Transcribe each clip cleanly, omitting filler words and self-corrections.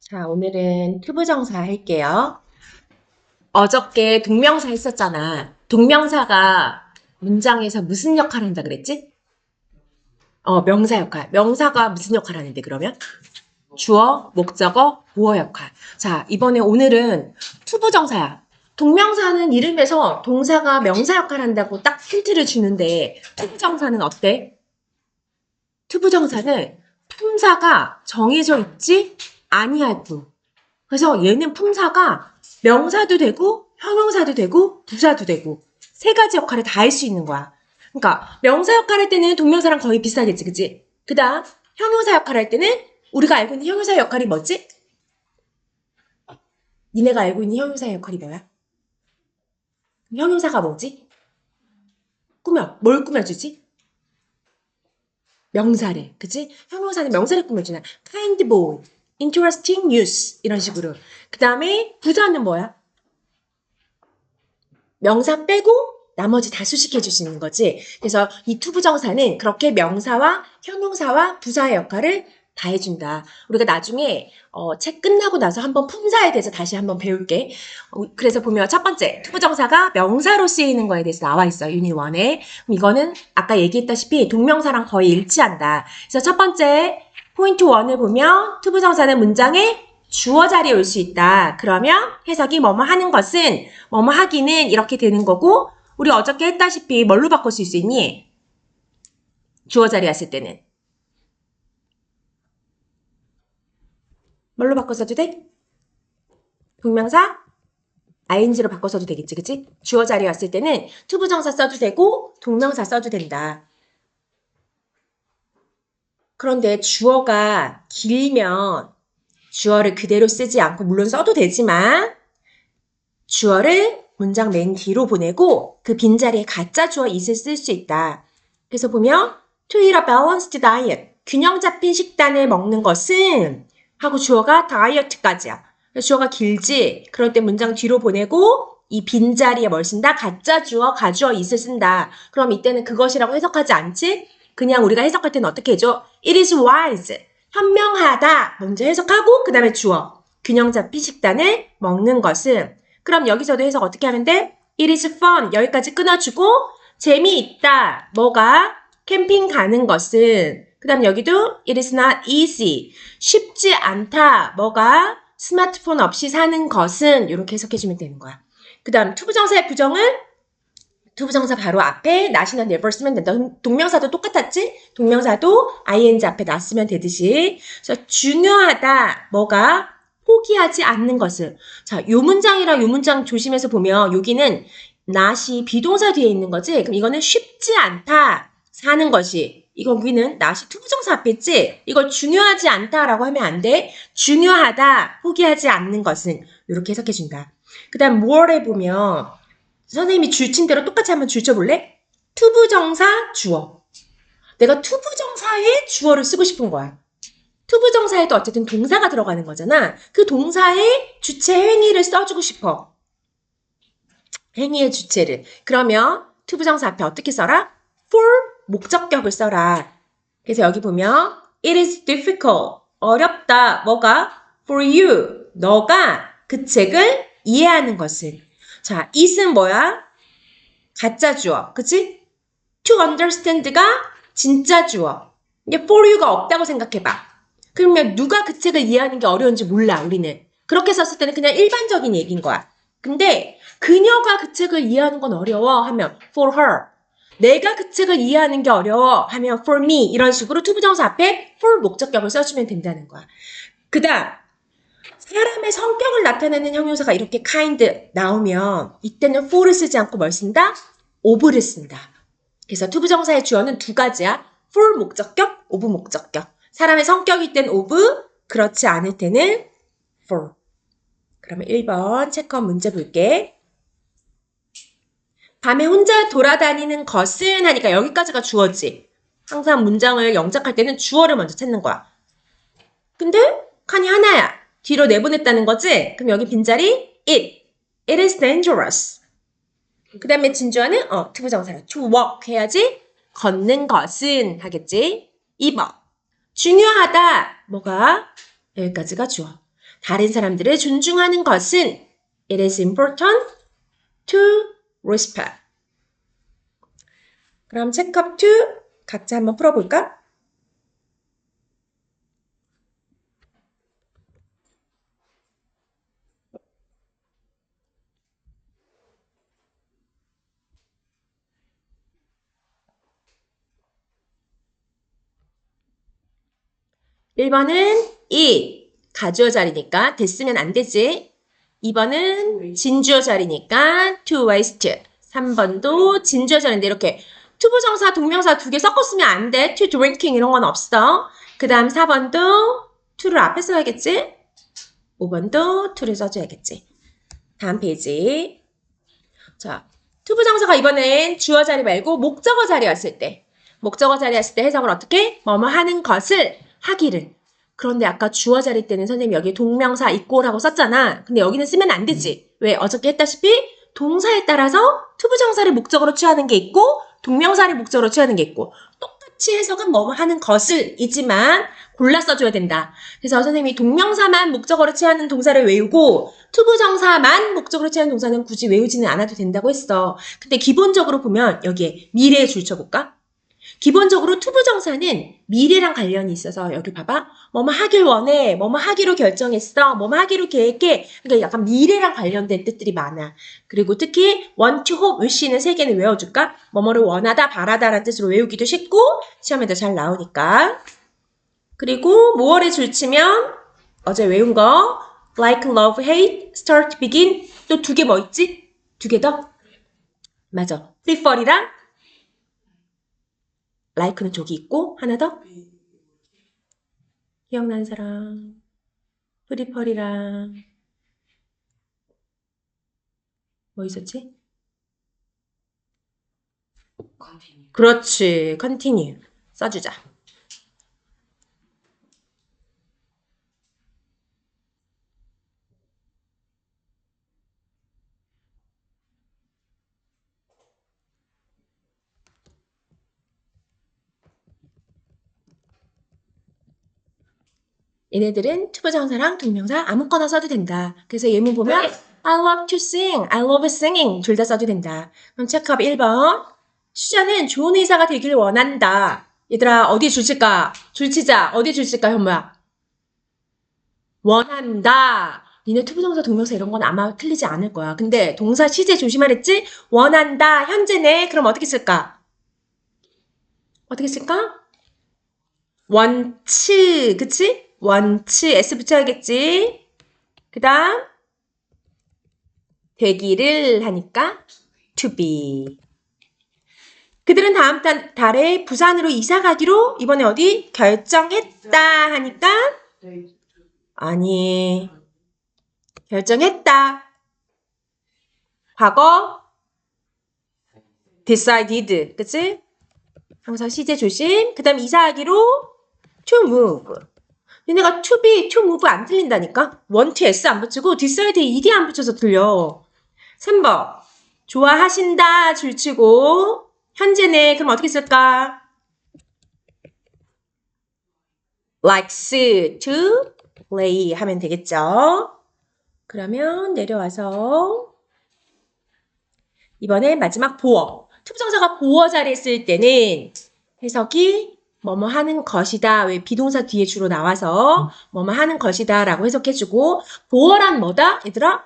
자, 오늘은 투부정사 할게요. 어저께 동명사 했었잖아. 동명사가 문장에서 무슨 역할을 한다 그랬지? 명사 역할. 명사가 무슨 역할을 하는데 그러면? 주어, 목적어, 보어 역할. 자, 오늘은 투부정사야. 동명사는 이름에서 동사가 명사 역할을 한다고 딱 힌트를 주는데 투부정사는 어때? 투부정사는 품사가 정해져 있지 아니할 뿐. 그래서 얘는 품사가 명사도 되고 형용사도 되고 부사도 되고 세 가지 역할을 다 할 수 있는 거야. 그러니까 명사 역할 할 때는 동명사랑 거의 비슷하겠지, 그치? 그 다음 형용사 역할 할 때는 우리가 알고 있는 형용사 역할이 뭐지? 니네가 알고 있는 형용사 역할이 뭐야? 형용사가 뭐지? 뭘 꾸며주지? 명사를, 그치? 형용사는 명사를 꾸며주나. kind boy, interesting news 이런 식으로. 그 다음에 부사는 뭐야? 명사 빼고 나머지 다 수식해 줄 수 있는 거지. 그래서 이 투부정사는 그렇게 명사와 형용사와 부사의 역할을 다 해준다. 우리가 나중에 책 끝나고 나서 한번 품사에 대해서 다시 한번 배울게. 그래서 보면 첫 번째 투부정사가 명사로 쓰이는 거에 대해서 나와 있어. 유닛 1에. 이거는 아까 얘기했다시피 동명사랑 거의 일치한다. 그래서 첫 번째 포인트 1을 보면 투부정사는 문장에 주어 자리에 올 수 있다. 그러면 해석이 뭐뭐 하는 것은 뭐뭐 하기는 이렇게 되는 거고 우리 어저께 했다시피 뭘로 바꿔 쓸 수 있니? 주어 자리에 왔을 때는 뭘로 바꿔 써도 돼? 동명사 ing로 바꿔 써도 되겠지, 그치? 주어 자리에 왔을 때는 투부정사 써도 되고 동명사 써도 된다. 그런데 주어가 길면 주어를 그대로 쓰지 않고 물론 써도 되지만 주어를 문장 맨 뒤로 보내고 그 빈자리에 가짜 주어 is을 쓸 수 있다. 그래서 보면 to eat a balanced diet. 균형 잡힌 식단을 먹는 것은 하고 주어가 다이어트까지야. 주어가 길지? 그럴 때 문장 뒤로 보내고 이 빈자리에 뭘 쓴다? 가짜 주어, 가주어 is을 쓴다. 그럼 이때는 그것이라고 해석하지 않지? 그냥 우리가 해석할 때는 어떻게 해줘? It is wise. 현명하다. 먼저 해석하고 그 다음에 주어. 균형 잡힌 식단을 먹는 것은 그럼 여기서도 해석 어떻게 하면 돼? It is fun. 여기까지 끊어주고 재미있다. 뭐가? 캠핑 가는 것은 그 다음 여기도 It is not easy. 쉽지 않다. 뭐가? 스마트폰 없이 사는 것은 이렇게 해석해주면 되는 거야. 그 다음 투부정사의 부정은 투부정사 바로 앞에 not이나 never 쓰면 된다. 동명사도 똑같았지? 동명사도 ing 앞에 not 쓰면 되듯이. 그래서 중요하다. 뭐가? 포기하지 않는 것을. 자, 요 문장이랑 요 문장 조심해서 보면 여기는 not이 비동사 뒤에 있는 거지? 그럼 이거는 쉽지 않다. 사는 것이. 여기는 not이 투부정사 앞에 있지? 이걸 중요하지 않다라고 하면 안 돼. 중요하다. 포기하지 않는 것은. 이렇게 해석해준다. 그 다음 more에 보면 선생님이 줄친 대로 똑같이 한번 줄쳐볼래? 투부정사 주어. 내가 투부정사에 주어를 쓰고 싶은 거야. 투부정사에도 어쨌든 동사가 들어가는 거잖아. 그 동사의 주체 행위를 써주고 싶어. 행위의 주체를. 그러면 투부정사 앞에 어떻게 써라? for 목적격을 써라. 그래서 여기 보면 it is difficult. 어렵다. 뭐가? for you. 너가 그 책을 이해하는 것은. 자, it은 뭐야? 가짜 주어. 그치? to understand가 진짜 주어. 이게 for you가 없다고 생각해봐. 그러면 누가 그 책을 이해하는 게 어려운지 몰라, 우리는. 그렇게 썼을 때는 그냥 일반적인 얘기인 거야. 근데 그녀가 그 책을 이해하는 건 어려워 하면 for her. 내가 그 책을 이해하는 게 어려워 하면 for me. 이런 식으로 투부정사 앞에 for 목적격을 써주면 된다는 거야. 그 다음 사람의 성격을 나타내는 형용사가 이렇게 kind 나오면 이때는 for를 쓰지 않고 뭘 쓴다? of를 쓴다. 그래서 투부정사의 주어는 두 가지야. for 목적격, of 목적격. 사람의 성격일 땐 of, 그렇지 않을 때는 for. 그러면 1번 체크한 문제 볼게. 밤에 혼자 돌아다니는 것은 하니까 여기까지가 주어지. 항상 문장을 영작할 때는 주어를 먼저 찾는 거야. 근데 칸이 하나야. 뒤로 내보냈다는 거지? 그럼 여기 빈자리 it. It is dangerous. 그 다음에 진주어는 투부정사로 to walk 해야지. 걷는 것은 하겠지. 2번. 중요하다. 뭐가? 여기까지가 주어. 다른 사람들을 존중하는 것은 It is important to respect. 그럼 체크업 2 각자 한번 풀어볼까? (1번은) it 가주어 자리니까 됐으면 안 되지. 2번은 진주어 자리니까 to waste. 3번도 진주어 자리인데 이렇게 투부정사, 동명사 두 개 섞었으면 안 돼. to drinking 이런 건 없어. 그 다음 4번도 to를 앞에 써야겠지? 5번도 to를 써줘야겠지. 다음 페이지. 자, 투부정사가 이번엔 주어 자리 말고 목적어 자리였을 때. 목적어 자리였을 때 해석을 어떻게? 뭐뭐 하는 것을 하기를. 그런데 아까 주어 자리 때는 선생님이 여기 동명사 equal하고 썼잖아. 근데 여기는 쓰면 안 되지. 왜? 어저께 했다시피 동사에 따라서 투부정사를 목적어로 취하는 게 있고 동명사를 목적어로 취하는 게 있고 똑같이 해석은 뭐뭐 하는 것을 이지만 골라 써줘야 된다. 그래서 선생님이 동명사만 목적어로 취하는 동사를 외우고 투부정사만 목적으로 취하는 동사는 굳이 외우지는 않아도 된다고 했어. 근데 기본적으로 보면 여기에 미래에 줄 쳐볼까? 기본적으로 투부정사는 미래랑 관련이 있어서 여기 봐봐. 뭐뭐 하길 원해. 뭐뭐 하기로 결정했어. 뭐뭐 하기로 계획해. 그러니까 약간 미래랑 관련된 뜻들이 많아. 그리고 특히 want to, hope, wish는 세 개는 외워줄까? 뭐뭐를 원하다, 바라다라는 뜻으로 외우기도 쉽고 시험에도 잘 나오니까. 그리고 뭐월에 줄치면 어제 외운 거 like, love, hate, start, begin 또 두 개 뭐 있지? 두 개 더? 맞아. prefer이랑 like는 저기 있고 하나 더? 기억나는 사람 prefer이랑 뭐 있었지? 그렇지. continue 써주자. 얘네들은 투부정사랑 동명사 아무거나 써도 된다. 그래서 예문 보면 I love to sing, I love singing 둘 다 써도 된다. 그럼 체크업 1번. 수자는 좋은 의사가 되길 원한다. 얘들아 어디 줄칠까? 줄치자. 어디 줄칠까 현모야? 원한다. 니네 투부정사 동명사 이런 건 아마 틀리지 않을 거야. 근데 동사 시제 조심하랬지? 원한다. 현재네. 그럼 어떻게 쓸까? 어떻게 쓸까? 원츠. 그치? 원츠. S 붙여야겠지? 그 다음 되기를 하니까 to be. 그들은 다음 달에 부산으로 이사 가기로 이번에 어디? 결정했다 하니까 아니 결정했다. 과거 decided. 그치? 항상 시제 조심. 그 다음 이사하기로 to move. 얘네가 to be, to move 안 틀린다니까? want, s 안 붙이고 decide, ed 안 붙여서 틀려. 3번. 좋아하신다 줄치고 현재네. 그럼 어떻게 쓸까? likes to play 하면 되겠죠? 그러면 내려와서 이번에 마지막 보어. 투부정사가 보어 자리에 쓸 때는 해석이 뭐뭐 하는 것이다. 왜 비동사 뒤에 주로 나와서 뭐뭐 하는 것이다 라고 해석해주고 보어란 뭐다? 얘들아?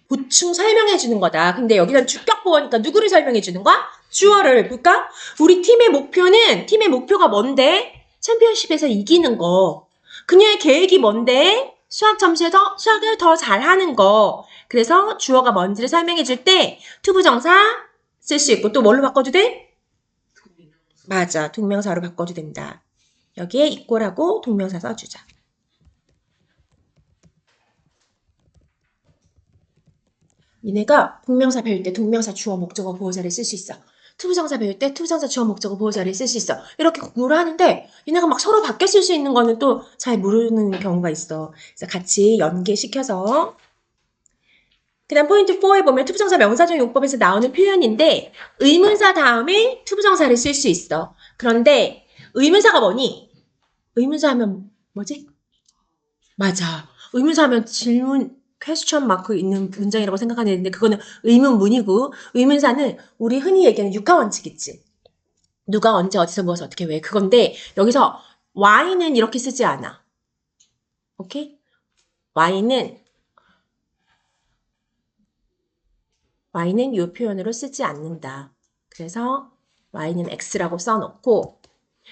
보충 설명해주는 거다. 근데 여기는 주격 보어니까 누구를 설명해주는 거야? 주어를 볼까? 우리 팀의 목표가 뭔데? 챔피언십에서 이기는 거. 그녀의 계획이 뭔데? 수학 점수에서 수학을 더 잘하는 거. 그래서 주어가 뭔지를 설명해줄 때 투부정사 쓸 수 있고 또 뭘로 바꿔도 돼? 맞아. 동명사로 바꿔도 된다. 여기에 equal하고 동명사 써주자. 니네가 동명사 배울 때 동명사 주어 목적어 보호자를 쓸 수 있어. 투부정사 배울 때 투부정사 주어 목적어 보호자를 쓸 수 있어. 이렇게 공부를 하는데 얘네가 막 서로 바뀌어 쓸 수 있는 거는 또 잘 모르는 경우가 있어. 그래서 같이 연계시켜서 그 다음 포인트 4에 보면 투부정사 명사적 용법에서 나오는 표현인데 의문사 다음에 투부정사를 쓸 수 있어. 그런데 의문사가 뭐니? 의문사 하면 뭐지? 맞아. 의문사 하면 질문, 퀘스천 마크 있는 문장이라고 생각하는데 그거는 의문문이고 의문사는 우리 흔히 얘기하는 육하 원칙 있지. 누가 언제 어디서 무엇을 어떻게 왜 그건데 여기서 why는 이렇게 쓰지 않아. 오케이? y는 이 표현으로 쓰지 않는다. 그래서 y는 x라고 써놓고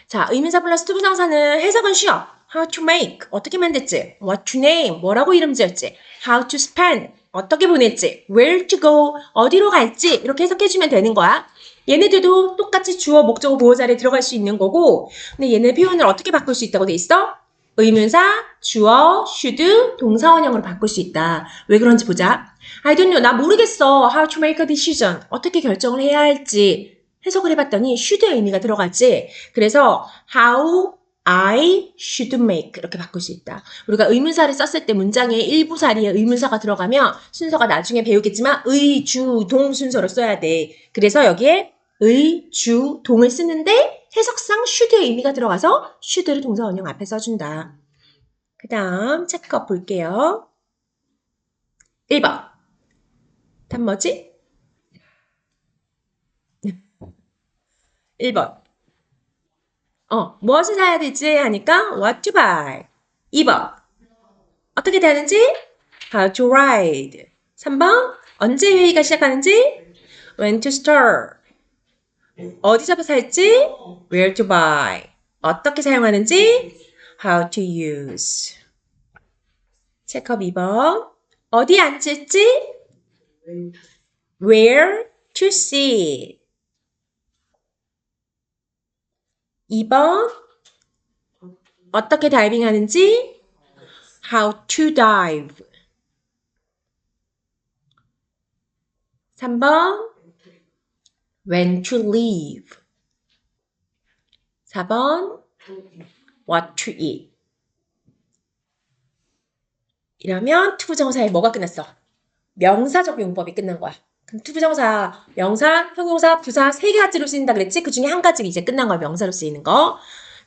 자, 의문사 플러스 투부정사는 해석은 쉬워. How to make, 어떻게 만들지? What to name, 뭐라고 이름 지었지? How to spend, 어떻게 보냈지? Where to go, 어디로 갈지? 이렇게 해석해주면 되는 거야. 얘네들도 똑같이 주어, 목적어, 보호 자리에 들어갈 수 있는 거고 근데 얘네 표현을 어떻게 바꿀 수 있다고 돼 있어? 의문사, 주어, should, 동사원형으로 바꿀 수 있다. 왜 그런지 보자. I don't know, 나 모르겠어. How to make a decision, 어떻게 결정을 해야 할지. 해석을 해봤더니 should의 의미가 들어가지. 그래서 how I should make 이렇게 바꿀 수 있다. 우리가 의문사를 썼을 때 문장에 일부 자리에 의문사가 들어가면 순서가 나중에 배우겠지만 의, 주, 동 순서로 써야 돼. 그래서 여기에 의, 주, 동을 쓰는데 해석상 should의 의미가 들어가서 should를 동사 원형 앞에 써준다. 그 다음 체크업 볼게요. 1번. 답 뭐지? 1번. 무엇을 사야 되지? 하니까 what to buy. 2번. 어떻게 되는지? how to ride. 3번. 언제 회의가 시작하는지? when to start. 어디서 살지? where to buy. 어떻게 사용하는지? how to use. 체크업 2번. 어디 앉을지? where to sit. 2번. 어떻게 다이빙 하는지? how to dive. 3번. when to leave. 4번. what to eat. 이러면 투부정사에 뭐가 끝났어? 명사적 용법이 끝난 거야. 그럼 투부정사, 명사, 형용사, 부사 3가지로 쓰인다 그랬지? 그 중에 한 가지가 이제 끝난 거야. 명사로 쓰이는 거.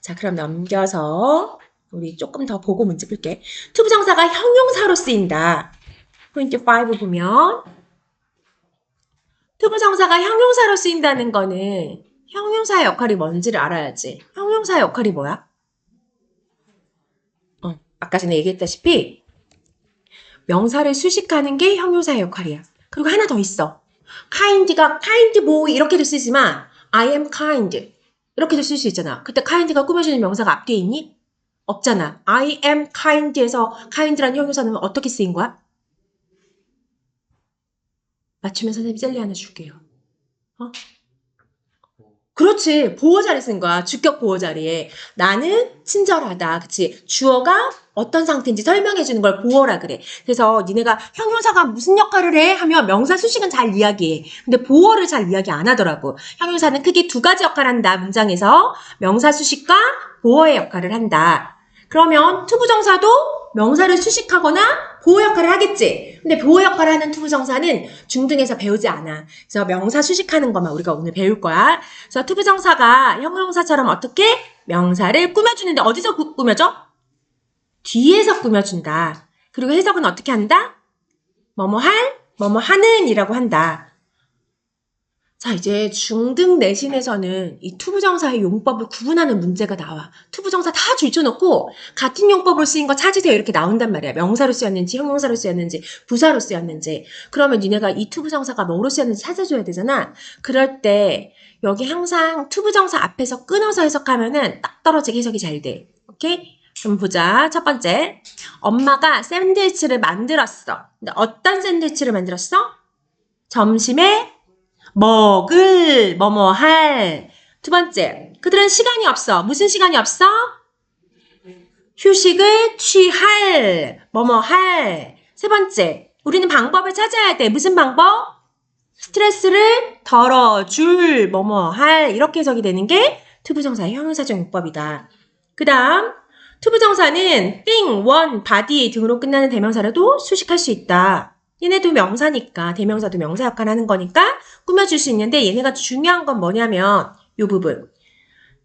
자, 그럼 넘겨서 우리 조금 더 보고 문제 풀게. 투부정사가 형용사로 쓰인다. 포인트 5 보면 투부정사가 형용사로 쓰인다는 거는 형용사의 역할이 뭔지를 알아야지. 형용사의 역할이 뭐야? 아까 전에 얘기했다시피 명사를 수식하는 게 형용사의 역할이야. 그리고 하나 더 있어. kind가 kind boy 이렇게도 쓰지만 I am kind 이렇게도 쓸 수 있잖아. 그때 kind가 꾸며주는 명사가 앞뒤에 있니? 없잖아. I am kind에서 kind라는 형용사는 어떻게 쓰인 거야? 맞추면 선생님이 젤리 하나 줄게요. 그렇지. 보호 자리 쓴 거야. 주격 보호 자리에. 나는 친절하다. 그치? 주어가 어떤 상태인지 설명해 주는 걸 보호라 그래. 그래서 니네가 형용사가 무슨 역할을 해? 하면 명사 수식은 잘 이야기해. 근데 보호를 잘 이야기 안 하더라고. 형용사는 크게 2가지 역할을 한다. 문장에서. 명사 수식과 보호의 역할을 한다. 그러면 투부정사도 명사를 수식하거나 보호 역할을 하겠지. 근데 보호 역할을 하는 투부정사는 중등에서 배우지 않아. 그래서 명사 수식하는 것만 우리가 오늘 배울 거야. 그래서 투부정사가 형용사처럼 어떻게 명사를 꾸며주는데 어디서 꾸며줘? 뒤에서 꾸며준다. 그리고 해석은 어떻게 한다? 뭐뭐 할, 뭐뭐 하는 이라고 한다. 자, 이제 중등 내신에서는 이 투부정사의 용법을 구분하는 문제가 나와. 투부정사 다 줄쳐놓고 같은 용법으로 쓰인 거 찾으세요 이렇게 나온단 말이야. 명사로 쓰였는지 형용사로 쓰였는지 부사로 쓰였는지. 그러면 니네가 이 투부정사가 뭐로 쓰였는지 찾아줘야 되잖아. 그럴 때 여기 항상 투부정사 앞에서 끊어서 해석하면은 딱 떨어지게 해석이 잘 돼. 오케이? 그럼 보자. 첫 번째. 엄마가 샌드위치를 만들었어. 근데 어떤 샌드위치를 만들었어? 점심에 먹을, 뭐뭐 할. 2번째, 그들은 시간이 없어. 무슨 시간이 없어? 휴식을 취할, 뭐뭐 할. 3번째, 우리는 방법을 찾아야 돼. 무슨 방법? 스트레스를 덜어줄, 뭐뭐 할. 이렇게 해석이 되는 게 투부정사의 형용사적 용법이다. 그 다음, 투부정사는 thing, one, body 등으로 끝나는 대명사라도 수식할 수 있다. 얘네도 명사니까 대명사도 명사 역할을 하는 거니까 꾸며줄 수 있는데 얘네가 중요한 건 뭐냐면 이 부분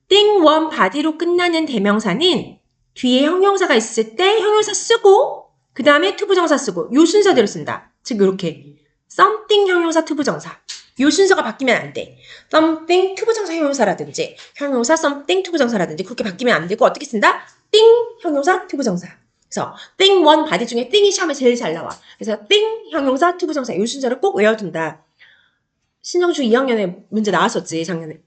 thing, one, body로 끝나는 대명사는 뒤에 형용사가 있을 때 형용사 쓰고 그 다음에 투부정사 쓰고 요 순서대로 쓴다. 즉 이렇게 something 형용사 투부정사 요 순서가 바뀌면 안 돼. something 투부정사 형용사라든지 형용사 something 투부정사라든지 그렇게 바뀌면 안 되고 어떻게 쓴다? thing 형용사 투부정사. 그래서 thing one 바디 중에 thing이 시험에 제일 잘 나와. 그래서 thing 형용사 투부정사 요 순서를 꼭 외워둔다. 신정중 2학년에 문제 나왔었지 작년에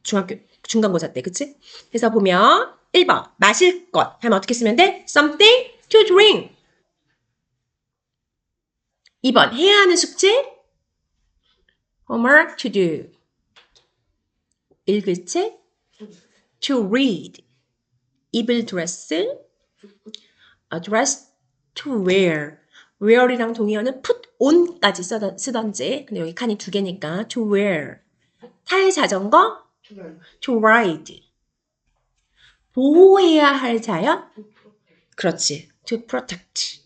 중학교 중간고사 때 그치? 그래서 보면 1번 마실 것 하면 어떻게 쓰면 돼? something to drink. 2번 해야 하는 숙제 homework to do. 읽을 책 to read. 입을 dress a dress to wear. wear이랑 동의어는 put on까지 쓰던지 근데 여기 칸이 두 개니까 to wear. 탈 자전거 to ride. 보호해야 할 자연 그렇지 to protect.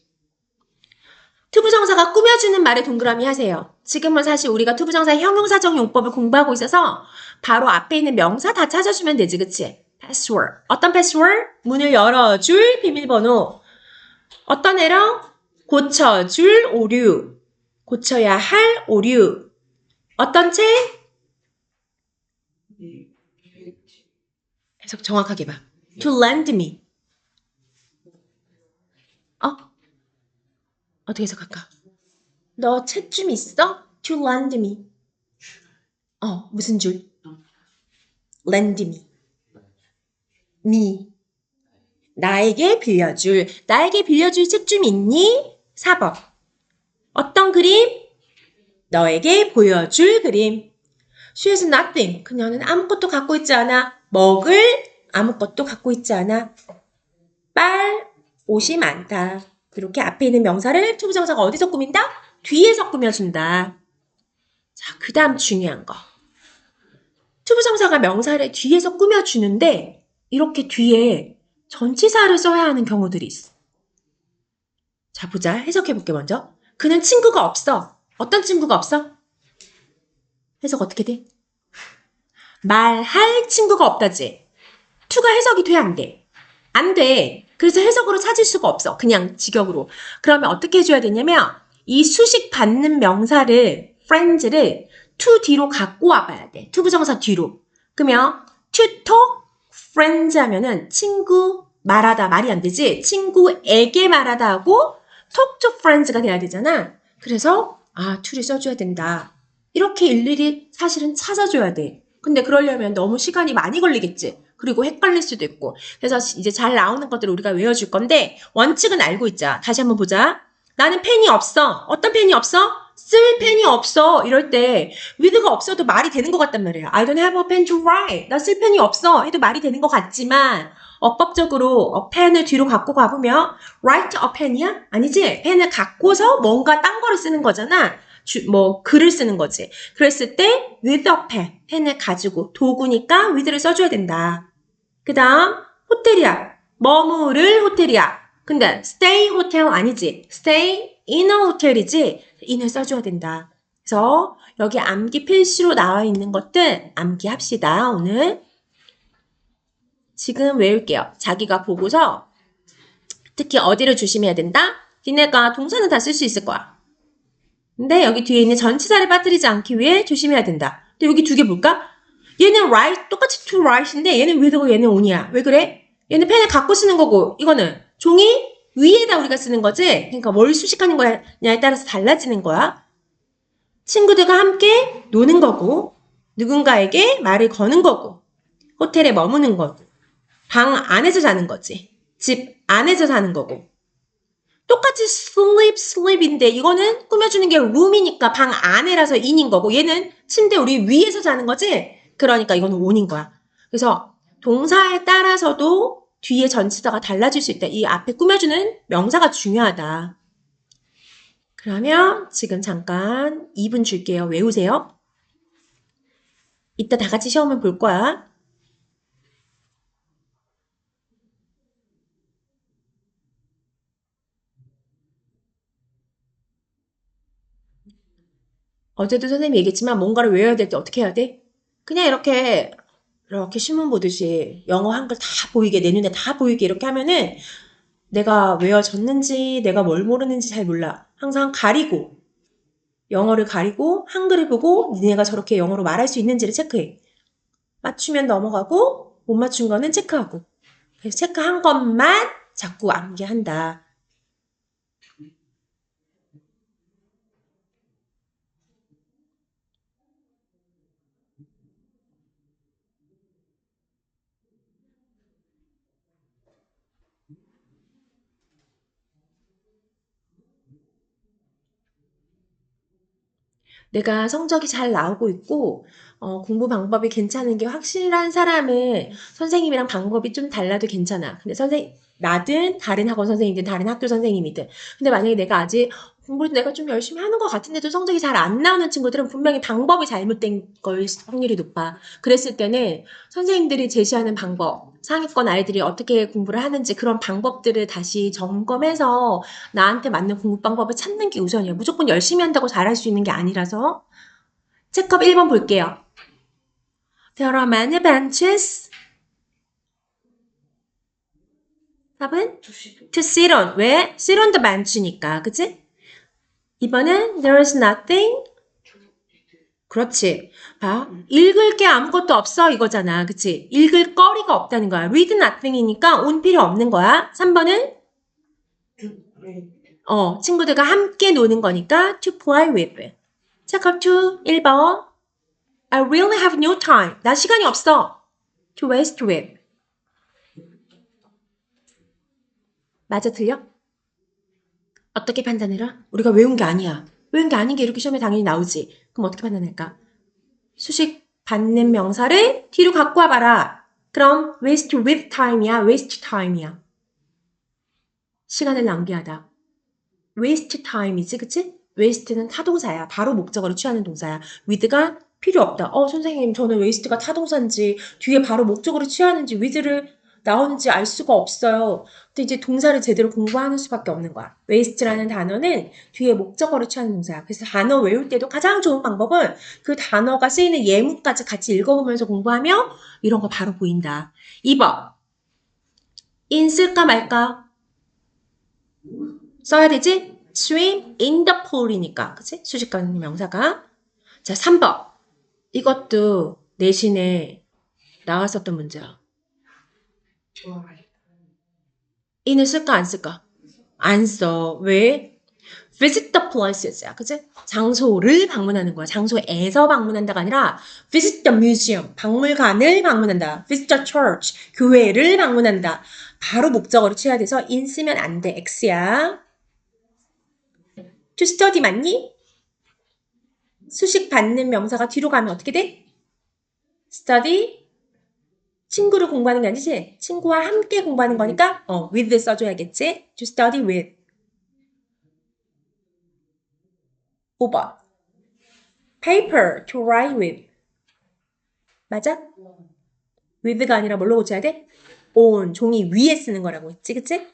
투부정사가 꾸며주는 말에 동그라미 하세요. 지금은 사실 우리가 투부정사 형용사적 용법을 공부하고 있어서 바로 앞에 있는 명사 다 찾아주면 되지, 그치? password. 어떤 password? 문을 열어줄 비밀번호. 어떤 에러? 고쳐줄 오류. 고쳐야 할 오류. 어떤 책? 해석 정확하게 봐. to lend me. 어떻게 해석할까? 너 책 좀 있어? To lend me. 무슨 줄? lend me. me. 나에게 빌려줄. 나에게 빌려줄 책 좀 있니? 4번. 어떤 그림? 너에게 보여줄 그림. She has nothing. 그녀는 아무것도 갖고 있지 않아. 먹을 아무것도 갖고 있지 않아. 빨 옷이 많다. 이렇게 앞에 있는 명사를 투부정사가 어디서 꾸민다? 뒤에서 꾸며준다. 자, 그 다음 중요한 거. 투부정사가 명사를 뒤에서 꾸며주는데 이렇게 뒤에 전치사를 써야 하는 경우들이 있어. 자, 보자. 해석해볼게 먼저. 그는 친구가 없어. 어떤 친구가 없어? 해석 어떻게 돼? 말할 친구가 없다지. to가 해석이 돼, 안 돼? 안 돼. 그래서 해석으로 찾을 수가 없어. 그냥 직역으로. 그러면 어떻게 해줘야 되냐면 이 수식 받는 명사를 friends를 to 뒤로 갖고 와봐야 돼. 투부정사 뒤로. 그러면 to talk friends 하면은 친구 말하다 말이 안 되지. 친구에게 말하다 하고 talk to friends가 돼야 되잖아. 그래서 to를 써줘야 된다. 이렇게 일일이 사실은 찾아줘야 돼. 근데 그러려면 너무 시간이 많이 걸리겠지. 그리고 헷갈릴 수도 있고. 그래서 이제 잘 나오는 것들을 우리가 외워줄 건데 원칙은 알고 있자. 다시 한번 보자. 나는 펜이 없어. 어떤 펜이 없어? 쓸 펜이 없어. 이럴 때 with가 없어도 말이 되는 것 같단 말이에요. I don't have a pen to write. 나 쓸 펜이 없어. 해도 말이 되는 것 같지만 어법적으로 펜을 뒤로 갖고 가보면 write a pen이야? 아니지. 펜을 갖고서 뭔가 딴 거를 쓰는 거잖아. 글을 쓰는 거지. 그랬을 때 with a pen, 펜을 가지고 도구니까 with를 써줘야 된다. 그 다음 호텔이야. 머무를 호텔이야. 근데 stay 호텔 아니지. stay in a hotel이지. in을 써줘야 된다. 그래서 여기 암기 필수로 나와 있는 것들 암기합시다. 오늘 지금 외울게요. 자기가 보고서 특히 어디를 조심해야 된다? 니네가 동사는 다 쓸 수 있을 거야. 근데 여기 뒤에 있는 전치사를 빠뜨리지 않기 위해 조심해야 된다. 근데 여기 두 개 볼까? 얘는 write, 똑같이 to write인데 얘는 with고 얘는 on이야. 왜 그래? 얘는 펜을 갖고 쓰는 거고 이거는 종이 위에다 우리가 쓰는 거지? 그러니까 뭘 수식하는 거냐에 따라서 달라지는 거야. 친구들과 함께 노는 거고 누군가에게 말을 거는 거고 호텔에 머무는 거고 방 안에서 자는 거지. 집 안에서 사는 거고 똑같이 sleep인데 이거는 꾸며주는 게 room이니까 방 안에라서 in인 거고 얘는 침대 우리 위에서 자는 거지? 그러니까 이거는 on인 거야. 그래서 동사에 따라서도 뒤에 전치사가 달라질 수 있다. 이 앞에 꾸며주는 명사가 중요하다. 그러면 지금 잠깐 2분 줄게요. 외우세요. 이따 다 같이 시험을 볼 거야. 어제도 선생님이 얘기했지만 뭔가를 외워야 될 때 어떻게 해야 돼? 그냥 이렇게 이렇게 신문 보듯이 영어 한글 다 보이게, 내 눈에 다 보이게 이렇게 하면은 내가 외워졌는지 내가 뭘 모르는지 잘 몰라. 항상 가리고, 영어를 가리고 한글을 보고 니네가 저렇게 영어로 말할 수 있는지를 체크해. 맞추면 넘어가고 못 맞춘 거는 체크하고. 그래서 체크한 것만 자꾸 암기한다. 내가 성적이 잘 나오고 있고 공부 방법이 괜찮은 게 확실한 사람은 선생님이랑 방법이 좀 달라도 괜찮아. 근데 나든 다른 학원 선생님이든 다른 학교 선생님이든. 근데 만약에 내가 아직 공부를 내가 좀 열심히 하는 것 같은데도 성적이 잘 안 나오는 친구들은 분명히 방법이 잘못된 걸 확률이 높아. 그랬을 때는 선생님들이 제시하는 방법, 상위권 아이들이 어떻게 공부를 하는지 그런 방법들을 다시 점검해서 나한테 맞는 공부 방법을 찾는 게 우선이야. 무조건 열심히 한다고 잘할 수 있는 게 아니라서. 체크업 1번 볼게요. There are many benches. 답은? To sit on. 왜? Sit on the bench니까. 그치? 2번은 There is nothing. 그렇지. 봐. 읽을 게 아무것도 없어 이거잖아. 그치? 읽을 거리가 없다는 거야. Read nothing이니까 온 필요 없는 거야. 3번은 친구들과 함께 노는 거니까 to play with. 체크업 2. 1번. I really have no time. 나 시간이 없어. To waste with. 맞아, 틀려? 어떻게 판단해라? 우리가 외운 게 아니야. 외운 게 아닌 게 이렇게 시험에 당연히 나오지. 그럼 어떻게 판단할까? 수식 받는 명사를 뒤로 갖고 와봐라. 그럼 waste with time이야, waste time이야. 시간을 낭비하다. waste time이지, 그치? waste는 타동사야. 바로 목적어를 취하는 동사야. with가 필요 없다. 선생님, 저는 waste가 타동사인지 뒤에 바로 목적어를 취하는지 with를 나오는지 알 수가 없어요. 근데 이제 동사를 제대로 공부하는 수밖에 없는 거야. waste라는 단어는 뒤에 목적어를 취하는 동사야. 그래서 단어 외울 때도 가장 좋은 방법은 그 단어가 쓰이는 예문까지 같이 읽어보면서 공부하면 이런 거 바로 보인다. 2번. in 쓸까 말까? 써야 되지? swim in the pool이니까. 그치? 수식하는 명사가. 자, 3번. 이것도 내신에 나왔었던 문제야. in을 쓸까 안 쓸까? 안 써. 왜? visit the places야. 그치? 장소를 방문하는 거야. 장소에서 방문한다가 아니라 visit the museum. 박물관을 방문한다. visit the church. 교회를 방문한다. 바로 목적어로 취해야 돼서 in 쓰면 안 돼. X야. to study 맞니? 수식 받는 명사가 뒤로 가면 어떻게 돼? study 친구를 공부하는 게 아니지? 친구와 함께 공부하는 거니까 with 써줘야겠지? to study with. 5번. paper to write with. 맞아? with가 아니라 뭘로 고쳐야 돼? on, 종이 위에 쓰는 거라고 했지, 그치?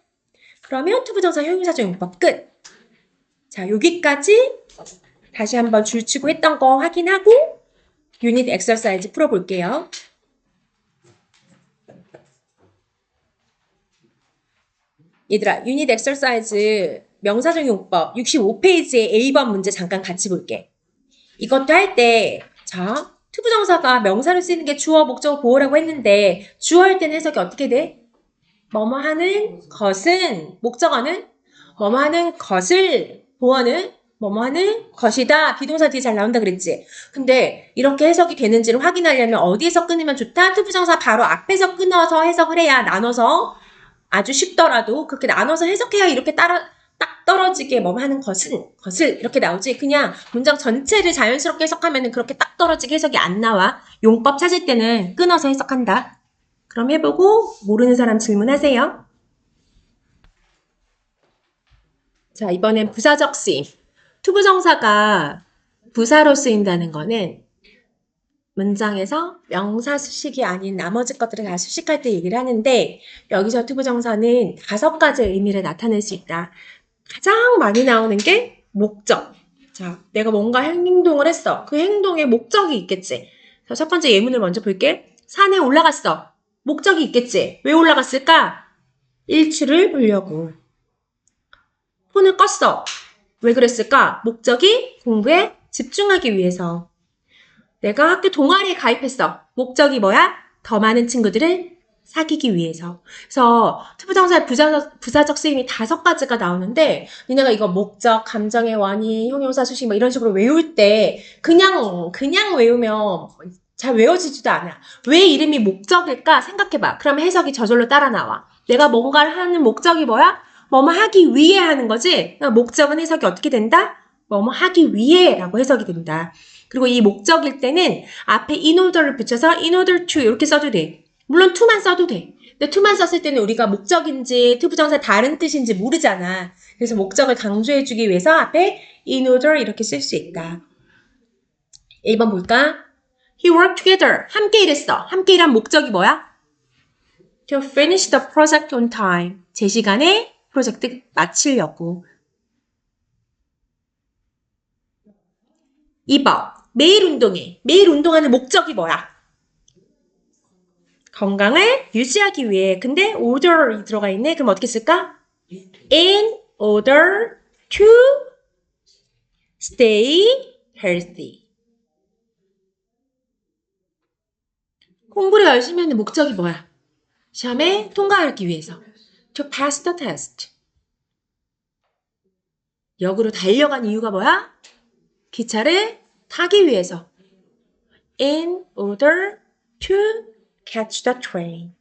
그러면 투부정사 형용사적 용법 끝. 자, 여기까지 다시 한번 줄치고 했던 거 확인하고 유닛 엑서사이즈 풀어볼게요. 얘들아, 유닛 엑서사이즈 명사적 용법 65페이지의 A번 문제 잠깐 같이 볼게. 이것도 할 때, 자, 투부정사가 명사를 쓰는 게 주어, 목적어, 보어라고 했는데 주어 할 때는 해석이 어떻게 돼? 뭐뭐 하는 것은, 목적어는 뭐뭐 하는 것을, 보어는 뭐뭐 하는 것이다. 비동사 뒤에 잘 나온다 그랬지? 근데 이렇게 해석이 되는지를 확인하려면 어디에서 끊으면 좋다? 투부정사 바로 앞에서 끊어서 해석을 해야 나눠서 아주 쉽더라도 그렇게 나눠서 해석해야 이렇게 딱 떨어지게 뭐 하는 것을 이렇게 나오지. 그냥 문장 전체를 자연스럽게 해석하면 그렇게 딱 떨어지게 해석이 안 나와. 용법 찾을 때는 끊어서 해석한다. 그럼 해보고 모르는 사람 질문하세요. 자, 이번엔 부사적 쓰임. 투부정사가 부사로 쓰인다는 거는 문장에서 명사 수식이 아닌 나머지 것들을 다 수식할 때 얘기를 하는데 여기서 투부정사는 5가지의 의미를 나타낼 수 있다. 가장 많이 나오는 게 목적. 자, 내가 뭔가 행동을 했어. 그 행동에 목적이 있겠지. 자, 첫 번째 예문을 먼저 볼게. 산에 올라갔어. 목적이 있겠지. 왜 올라갔을까? 일출을 보려고. 폰을 껐어. 왜 그랬을까? 목적이 공부에 집중하기 위해서. 내가 학교 동아리에 가입했어. 목적이 뭐야? 더 많은 친구들을 사귀기 위해서. 그래서 투부정사의 부사적 쓰임이 5가지가 나오는데 니네가 이거 목적, 감정의 원인, 형용사, 수식 뭐 이런 식으로 외울 때 그냥 외우면 잘 외워지지도 않아. 왜 이름이 목적일까 생각해봐. 그럼 해석이 저절로 따라 나와. 내가 뭔가를 하는 목적이 뭐야? 뭐뭐 하기 위해 하는 거지. 목적은 해석이 어떻게 된다? 뭐뭐 하기 위해 라고 해석이 된다. 그리고 이 목적일 때는 앞에 in order를 붙여서 in order to 이렇게 써도 돼. 물론 to만 써도 돼. 근데 to만 썼을 때는 우리가 목적인지 투부정사 다른 뜻인지 모르잖아. 그래서 목적을 강조해주기 위해서 앞에 in order 이렇게 쓸 수 있다. 1번 볼까? He worked together. 함께 일했어. 함께 일한 목적이 뭐야? To finish the project on time. 제 시간에 프로젝트 마치려고. 2번. 매일 운동해. 매일 운동하는 목적이 뭐야? 건강을 유지하기 위해. 근데 order이 들어가 있네. 그럼 어떻게 쓸까? In order to stay healthy. 공부를 열심히 하는 목적이 뭐야? 시험에 통과하기 위해서. To pass the test. 역으로 달려간 이유가 뭐야? 기차를 타기 위해서. In order to catch the train.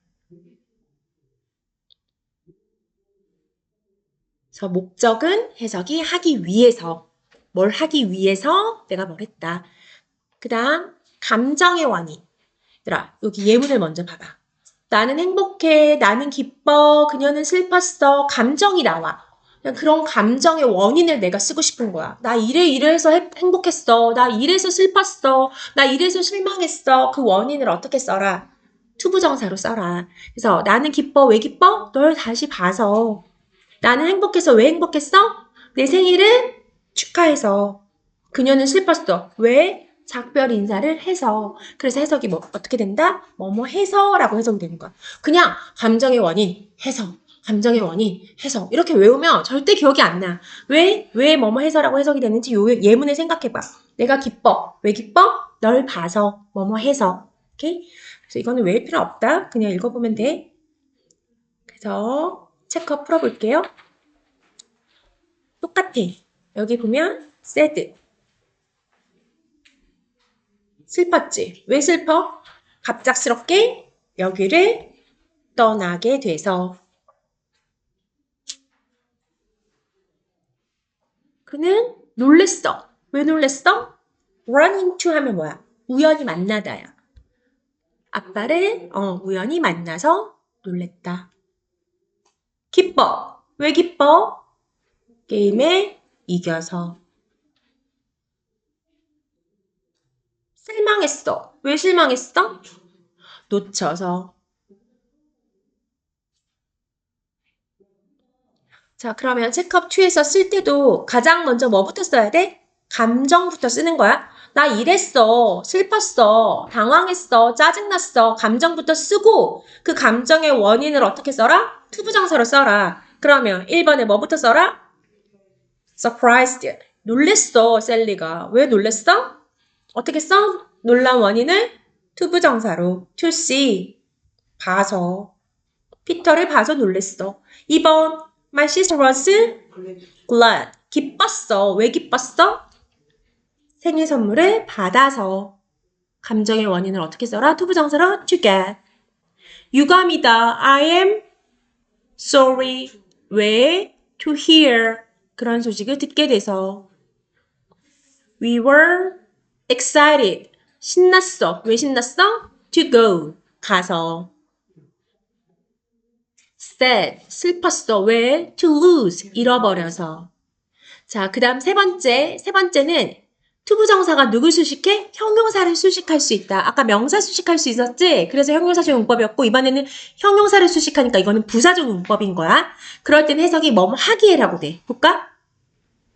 그래서 목적은 해석이 하기 위해서. 뭘 하기 위해서 내가 뭘 했다. 그 다음 감정의 원인. 얘들아 여기 예문을 먼저 봐봐. 나는 행복해. 나는 기뻐. 그녀는 슬펐어. 감정이 나와. 그냥 그런 감정의 원인을 내가 쓰고 싶은 거야. 나 이래서 행복했어. 나 이래서 슬펐어. 나 이래서 실망했어. 그 원인을 어떻게 써라? 투부정사로 써라. 그래서 나는 기뻐. 왜 기뻐? 널 다시 봐서. 나는 행복해서 왜 행복했어? 내 생일을 축하해서. 그녀는 슬펐어. 왜? 작별 인사를 해서. 그래서 해석이 뭐 어떻게 된다? 뭐뭐 해서라고 해석이 되는 거야. 그냥 감정의 원인 해서. 감정의 원인 해서. 이렇게 외우면 절대 기억이 안 나. 왜 뭐뭐 해서라고 해석이 되는지 요 예문을 생각해봐. 내가 기뻐. 왜 기뻐? 널 봐서. 뭐뭐 해서. 오케이? 그래서 이거는 외울 필요 없다. 그냥 읽어보면 돼. 그래서 체크 풀어볼게요. 똑같아. 여기 보면 sad. 슬펐지? 왜 슬퍼? 갑작스럽게 여기를 떠나게 돼서. 그는 놀랬어. 왜 놀랬어? run into 하면 뭐야? 우연히 만나다야. 아빠를 우연히 만나서 놀랬다. 기뻐. 왜 기뻐? 게임에 이겨서. 실망했어. 왜 실망했어? 놓쳐서. 자, 그러면 체크업 2에서 쓸 때도 가장 먼저 뭐부터 써야 돼? 감정부터 쓰는 거야. 나 이랬어. 슬펐어. 당황했어. 짜증났어. 감정부터 쓰고 그 감정의 원인을 어떻게 써라? 투부정사로 써라. 그러면 1번에 뭐부터 써라? surprised. 놀랬어, 셀리가. 왜 놀랬어? 어떻게 써? 놀란 원인을 투부정사로 to see. 봐서. 피터를 봐서 놀랬어. 2번 My sister was glad. 기뻤어. 왜 기뻤어? 생일 선물을 받아서. 감정의 원인을 어떻게 써라? 투부정사로 to get. 유감이다. I am sorry. 왜? To hear. 그런 소식을 듣게 돼서. We were excited. 신났어. 왜 신났어? To go. 가서. sad. 슬펐어. 왜? To lose. 잃어버려서. 자, 그 다음 세 번째는 투부정사가 누굴 수식해? 형용사를 수식할 수 있다. 아까 명사 수식할 수 있었지? 그래서 형용사적 용법이었고 이번에는 형용사를 수식하니까 이거는 부사적 용법인 거야. 그럴 땐 해석이 뭐뭐 하기에라고 돼. 볼까?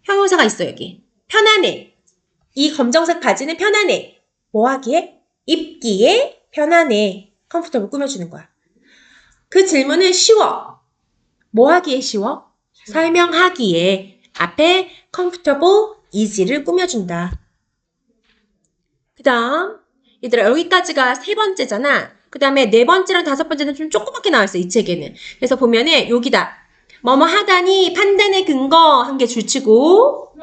형용사가 있어 여기. 편안해. 이 검정색 바지는 편안해. 뭐 하기에? 입기에 편안해. comfortable 꾸며주는 거야. 그 질문은 쉬워. 뭐 하기에 쉬워? 설명하기에 앞에 comfortable, easy를 꾸며준다. 그 다음 얘들아 여기까지가 세 번째잖아. 그 다음에 네 번째랑 다섯 번째는 좀 조그맣게 나와있어 이 책에는. 그래서 보면은 여기다 뭐뭐 하다니 판단의 근거 한 개 줄치고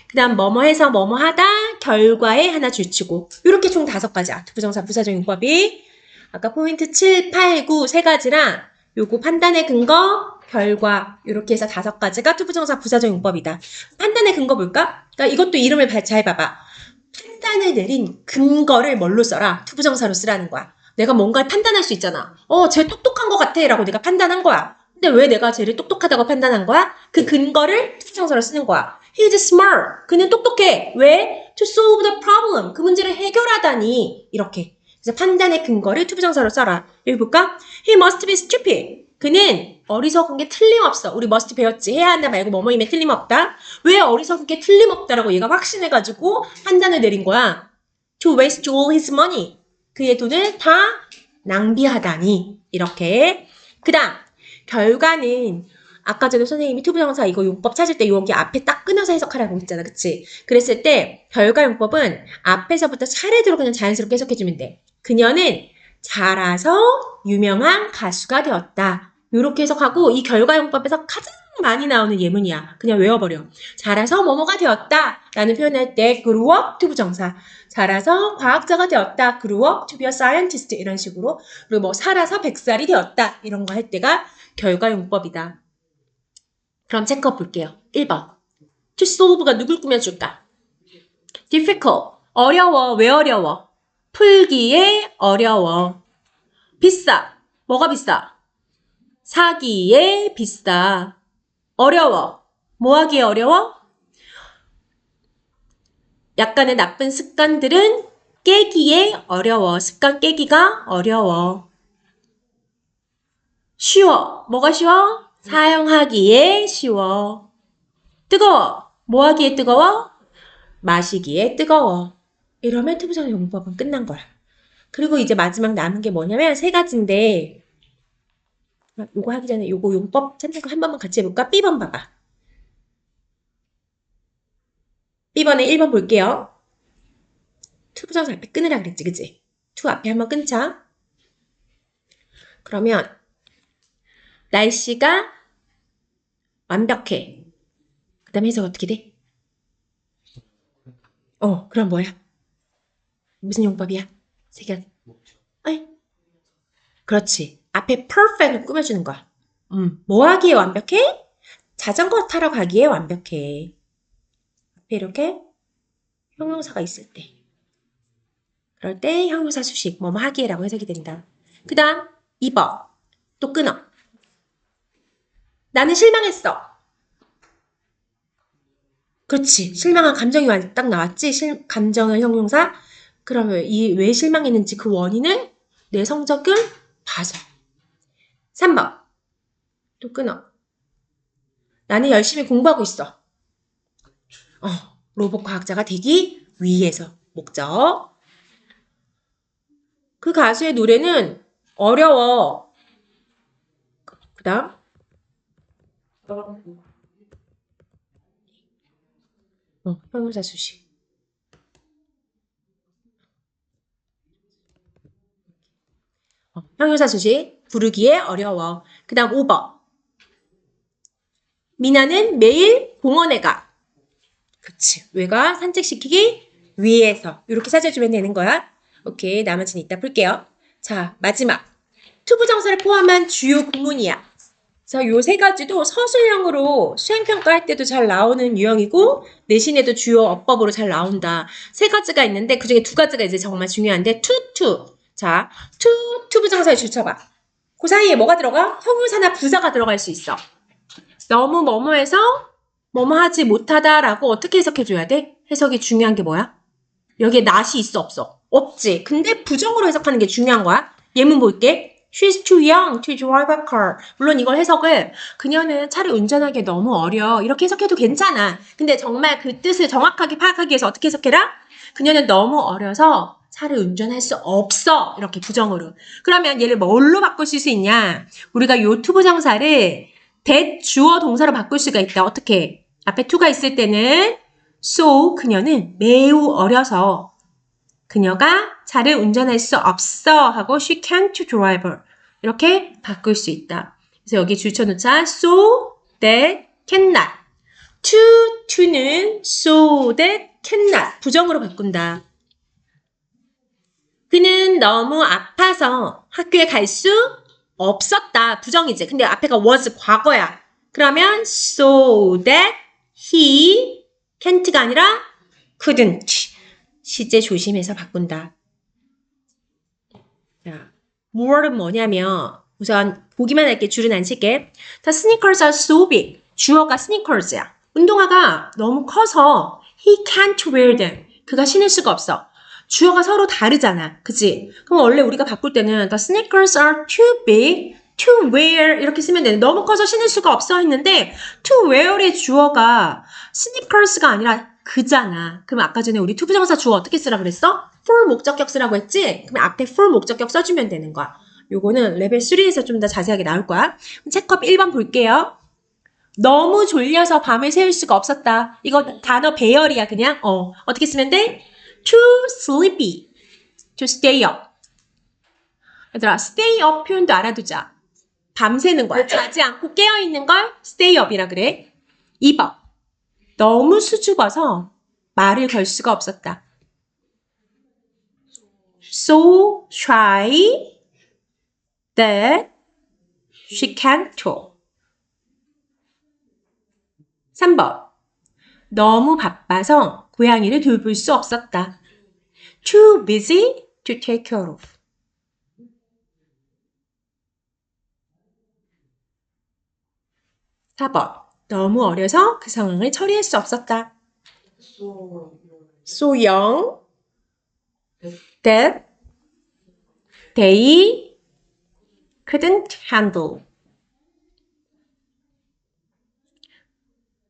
그 다음 뭐뭐 해서 뭐뭐 하다 결과에 하나 줄치고 이렇게 총 5가지야. 투부정사 부사적용법이. 아까 포인트 7, 8, 9 세 가지랑 요거 판단의 근거, 결과 이렇게 해서 5가지가 투부정사 부사적용법이다. 판단의 근거 볼까? 그러니까 이것도 이름을 잘 봐봐. 판단을 내린 근거를 뭘로 써라? 투부정사로 쓰라는 거야. 내가 뭔가를 판단할 수 있잖아. 쟤 똑똑한 것 같아 라고 내가 판단한 거야. 근데 왜 내가 쟤를 똑똑하다고 판단한 거야? 그 근거를 투부정사로 쓰는 거야. He's smart. 그는 똑똑해. 왜? To solve the problem. 그 문제를 해결하다니. 이렇게. 그래서 판단의 근거를 투부정사로 써라. 여기 볼까? He must be stupid. 그는 어리석은 게 틀림없어. 우리 must 배웠지. 해야 한다 말고 뭐뭐임에 틀림없다. 왜 어리석은 게 틀림없다라고 얘가 확신해가지고 판단을 내린 거야. To waste all his money. 그의 돈을 다 낭비하다니. 이렇게. 그 다음 결과는 아까 전에 선생님이 투부정사 이거 용법 찾을 때 여기 앞에 딱 끊어서 해석하라고 했잖아. 그치? 그랬을 때 결과 용법은 앞에서부터 차례대로 그냥 자연스럽게 해석해주면 돼. 그녀는 자라서 유명한 가수가 되었다. 이렇게 해석하고 이 결과 용법에서 가장 많이 나오는 예문이야. 그냥 외워버려. 자라서 뭐뭐가 되었다 라는 표현할 때 grew up 투부정사. 자라서 과학자가 되었다. grew up to be a scientist 이런 식으로. 그리고 뭐 살아서 100살이 되었다 이런 거 할 때가 결과 용법이다. 그럼 체크업 볼게요. 1번. to solve가 누굴 꾸며줄까? difficult. 어려워. 왜 어려워? 풀기에 어려워. 비싸. 뭐가 비싸? 사기에 비싸. 어려워. 뭐 하기에 어려워? 약간의 나쁜 습관들은 깨기에 어려워. 습관 깨기가 어려워. 쉬워. 뭐가 쉬워? 사용하기에 쉬워. 뜨거워. 뭐 하기에 뜨거워? 마시기에 뜨거워. 이러면 투부정 용법은 끝난 거야. 그리고 이제 마지막 남은 게 뭐냐면 3가지인데 요거 하기 전에 요거 용법 찾는 거 한 번만 같이 해볼까? B번 봐봐. B번에 1번 볼게요. 투부정사 앞에 끊으라 그랬지, 그치? 투 앞에 한번 끊자. 그러면 날씨가 완벽해. 그 다음에 해석 어떻게 돼? 그럼 뭐야? 무슨 용법이야? 3가지. 어이? 그렇지. 앞에 perfect을 꾸며주는 거야. 뭐 하기에 완벽해? 자전거 타러 가기에 완벽해. 앞에 이렇게 형용사가 있을 때. 그럴 때 형용사 수식, 뭐뭐 하기에라고 해석이 된다. 그 다음 2번. 또 끊어. 나는 실망했어. 그렇지. 실망한 감정이 딱 나왔지? 감정은 형용사. 그러면 왜 실망했는지 그 원인을 내 성적을 봐서. 3번. 또 끊어. 나는 열심히 공부하고 있어. 로봇 과학자가 되기 위해서. 목적. 그 가수의 노래는 어려워. 그 다음. 형용사 수식. 형용사 수식. 부르기에 어려워. 그 다음 5번. 미나는 매일 공원에 가. 그치. 왜 가? 산책시키기 위해서. 이렇게 찾아주면 되는 거야. 오케이. 나머지는 이따 풀게요. 자, 마지막. 투부정사를 포함한 주요 구문이야. 그래서 요 3가지도 서술형으로 수행평가 할 때도 잘 나오는 유형이고 내신에도 주요 어법으로 잘 나온다. 3가지가 있는데 그중에 2가지가 이제 정말 중요한데 to. 자, 투부정사에 줄쳐봐. 그 사이에 뭐가 들어가? 형용사나 부사가 들어갈 수 있어. 너무 뭐뭐해서 뭐뭐하지 못하다라고 어떻게 해석해줘야 돼? 해석이 중요한 게 뭐야? 여기에 not이 있어 없어? 없지. 근데 부정으로 해석하는 게 중요한 거야. 예문 볼게. She's too young to drive a car. 물론 이걸 해석을 그녀는 차를 운전하기 너무 어려. 이렇게 해석해도 괜찮아. 근데 정말 그 뜻을 정확하게 파악하기 위해서 어떻게 해석해라? 그녀는 너무 어려서 차를 운전할 수 없어. 이렇게 부정어로. 그러면 얘를 뭘로 바꾸실 수 있냐? 우리가 요 to 부정사를 that 주어 동사로 바꿀 수가 있다. 어떻게? 앞에 to가 있을 때는 so 그녀는 매우 어려서 그녀가 차를 운전할 수 없어 하고 she can't drive 이렇게 바꿀 수 있다. 그래서 여기 줄쳐놓자 so that cannot to는 so that cannot 부정으로 바꾼다. 그는 너무 아파서 학교에 갈 수 없었다. 부정이지. 근데 앞에가 was 과거야. 그러면 so that he can't가 아니라 couldn't. 시제 조심해서 바꾼다. 자, more는 뭐냐면 우선 보기만 할게. 줄은 안 칠게. The sneakers are so big. 주어가 sneakers야. 운동화가 너무 커서 he can't wear them. 그가 신을 수가 없어. 주어가 서로 다르잖아. 그치? 그럼 원래 우리가 바꿀 때는 the sneakers are too big to wear 이렇게 쓰면 되는데 너무 커서 신을 수가 없어 했는데 to wear의 주어가 sneakers가 아니라 그잖아. 그럼 아까 전에 우리 to 부정사 주어 어떻게 쓰라 그랬어? for 목적격 쓰라고 했지? 그럼 앞에 for 목적격 써주면 되는 거야. 요거는 레벨 3에서 좀 더 자세하게 나올 거야. 체크업 1번 볼게요. 너무 졸려서 밤을 새울 수가 없었다. 이거 단어 배열이야 그냥. 어떻게 쓰면 돼? too sleepy, to stay up. 얘들아, stay up 표현도 알아두자. 밤새는 거야. 자지 않고 깨어있는 걸 stay up이라 그래. 2번. 너무 수줍어서 말을 걸 수가 없었다. So shy that she can't talk. 3번. 너무 바빠서 고양이를 돌볼 수 없었다. Too busy to take care of. 4번. 너무 어려서 그 상황을 처리할 수 없었다. So young that they couldn't handle.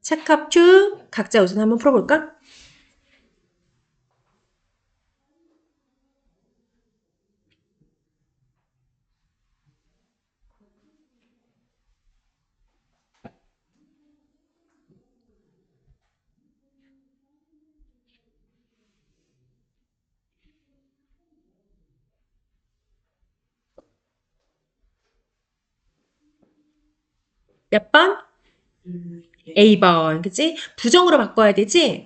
체크업 2 각자 우선 한번 풀어볼까? 몇 번? A번, 그치? 부정으로 바꿔야 되지?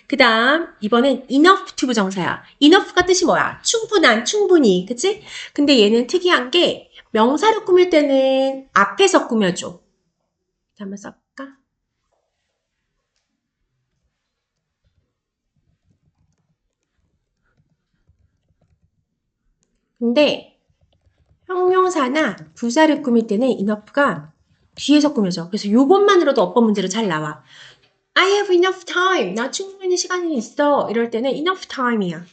그 다음, 이번엔 enough to 부정사야. enough가 뜻이 뭐야? 충분한, 충분히, 그치? 근데 얘는 특이한 게 명사를 꾸밀 때는 앞에서 꾸며줘. 한번 써볼까? 근데 형용사나 부사를 꾸밀 때는 enough가 뒤에서 꾸며져. 그래서 요것만으로도 어법 문제로 잘 나와. I have enough time. 나 충분히 시간이 있어. 이럴 때는 enough time이야.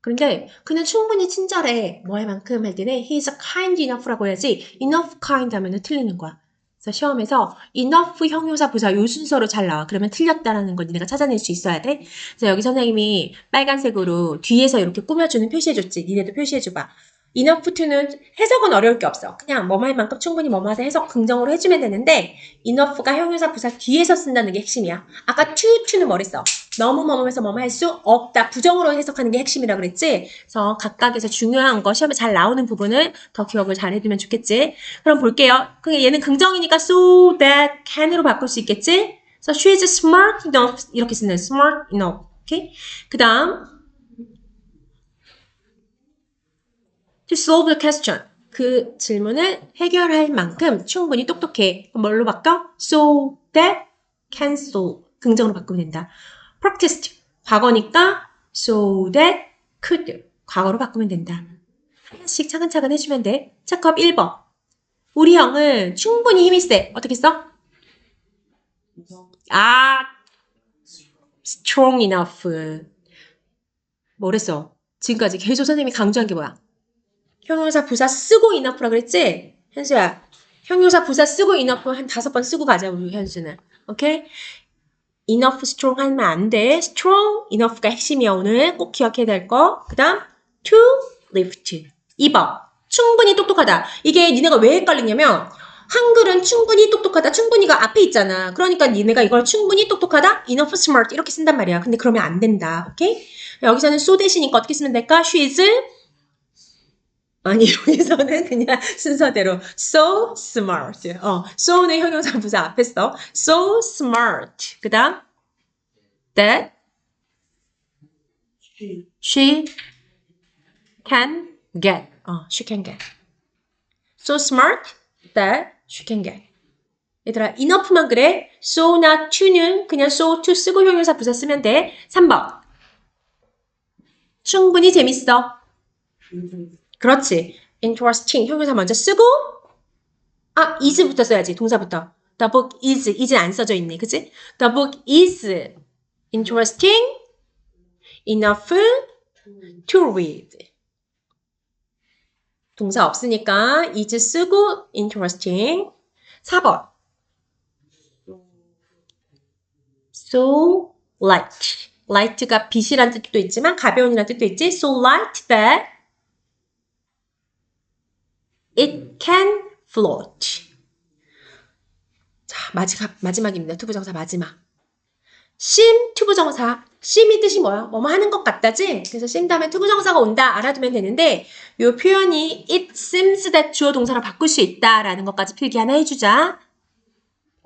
그런데 그는 충분히 친절해. 뭐할 만큼 할 때는 he is kind enough라고 해야지 enough kind 하면 틀리는 거야. 그래서 시험에서 enough 형용사 부사 요 순서로 잘 나와. 그러면 틀렸다라는 걸 니네가 찾아낼 수 있어야 돼. 그래서 여기 선생님이 빨간색으로 뒤에서 이렇게 꾸며주는 표시해줬지. 니네도 표시해줘봐. enough to는 해석은 어려울 게 없어. 그냥 뭐뭐 할 만큼 충분히 뭐뭐 하서 해석 긍정으로 해주면 되는데 enough가 형용사 부사 뒤에서 쓴다는 게 핵심이야. 아까 to는 뭐랬어? 너무 뭐뭐해서 뭐뭐 할 수 없다. 부정으로 해석하는 게 핵심이라고 그랬지? 그래서 각각에서 중요한 거 시험에 잘 나오는 부분을 더 기억을 잘 해두면 좋겠지? 그럼 볼게요. 얘는 긍정이니까 so that can으로 바꿀 수 있겠지? 그래서 she is smart enough 이렇게 쓰는 smart enough. 오케이? 그 다음 to solve the question. 그 질문을 해결할 만큼 충분히 똑똑해. 뭘로 바꿔? So that can solve. 긍정으로 바꾸면 된다. practiced. 과거니까 so that could. 과거로 바꾸면 된다. 하나씩 차근차근 해주면 돼. 체크업 1번. 우리 형은 충분히 힘이 세. 어떻게 써? strong enough. 뭐랬어? 지금까지 계속 선생님이 강조한 게 뭐야? 형용사 부사 쓰고 enough라고 그랬지? 현수야. 형용사 부사 쓰고 enough 한 5번 쓰고 가자, 우리 현수는. 오케이? enough strong 하면 안 돼. strong enough가 핵심이야, 오늘. 꼭 기억해야 될 거. 그 다음, to lift. 2번. 충분히 똑똑하다. 이게 니네가 왜 헷갈리냐면 한글은 충분히 똑똑하다. 충분히가 앞에 있잖아. 그러니까 니네가 이걸 충분히 똑똑하다. enough smart 이렇게 쓴단 말이야. 근데 그러면 안 된다. 오케이? 여기서는 so 대신이니까 어떻게 쓰면 될까? She is 아니 여기서는 그냥 순서대로 so smart. so는 형용사 부사 앞에 써. so smart. 그 다음 that she can get. she can get. so smart that she can get. 얘들아 enough만 그래. so나 to는 그냥 so to 쓰고 형용사 부사 쓰면 돼. 3번. 충분히 재밌어. 그렇지. interesting 형용사 먼저 쓰고 is부터 써야지. 동사부터. The book is는 안 써져 있네. 그치? The book is interesting enough to read. 동사 없으니까 is 쓰고 interesting. 4번. so light. light가 빛이란 뜻도 있지만 가벼운이란 뜻도 있지. so light that it can float. 자, 마지막입니다. 투부정사 마지막. 심, 투부정사. 심이 뜻이 뭐야? 뭐뭐 하는 것 같다지? 그래서 심 다음에 투부정사가 온다. 알아두면 되는데 이 표현이 it seems that 주어 동사로 바꿀 수 있다라는 것까지 필기 하나 해주자.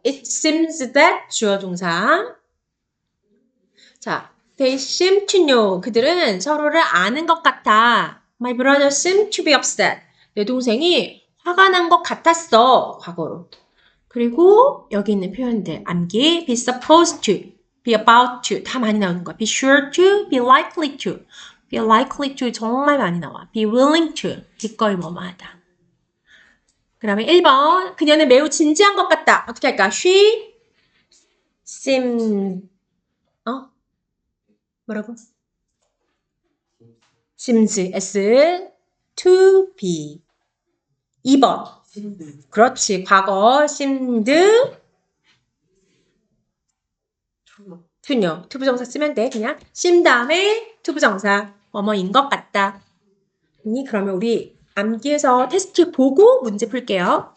It seems that 주어 동사. 자, they seem to know. 그들은 서로를 아는 것 같아. My brother seemed to be upset. 내 동생이 화가 난 것 같았어. 과거로. 그리고 여기 있는 표현들. 암기, be supposed to, be about to 다 많이 나오는 거야. be sure to, be likely to. be likely to 정말 많이 나와. be willing to, 기꺼이 뭐뭐하다. 그 다음에 1번. 그녀는 매우 진지한 것 같다. 어떻게 할까? She seemed 뭐라고? seems, s, to be. 2번. 그렇지. 과거 seemed to 투부정사 쓰면 돼. 그냥 seem 다음에 투부정사 뭐뭐인 것 같다. 그러면 우리 암기해서 테스트 보고 문제 풀게요.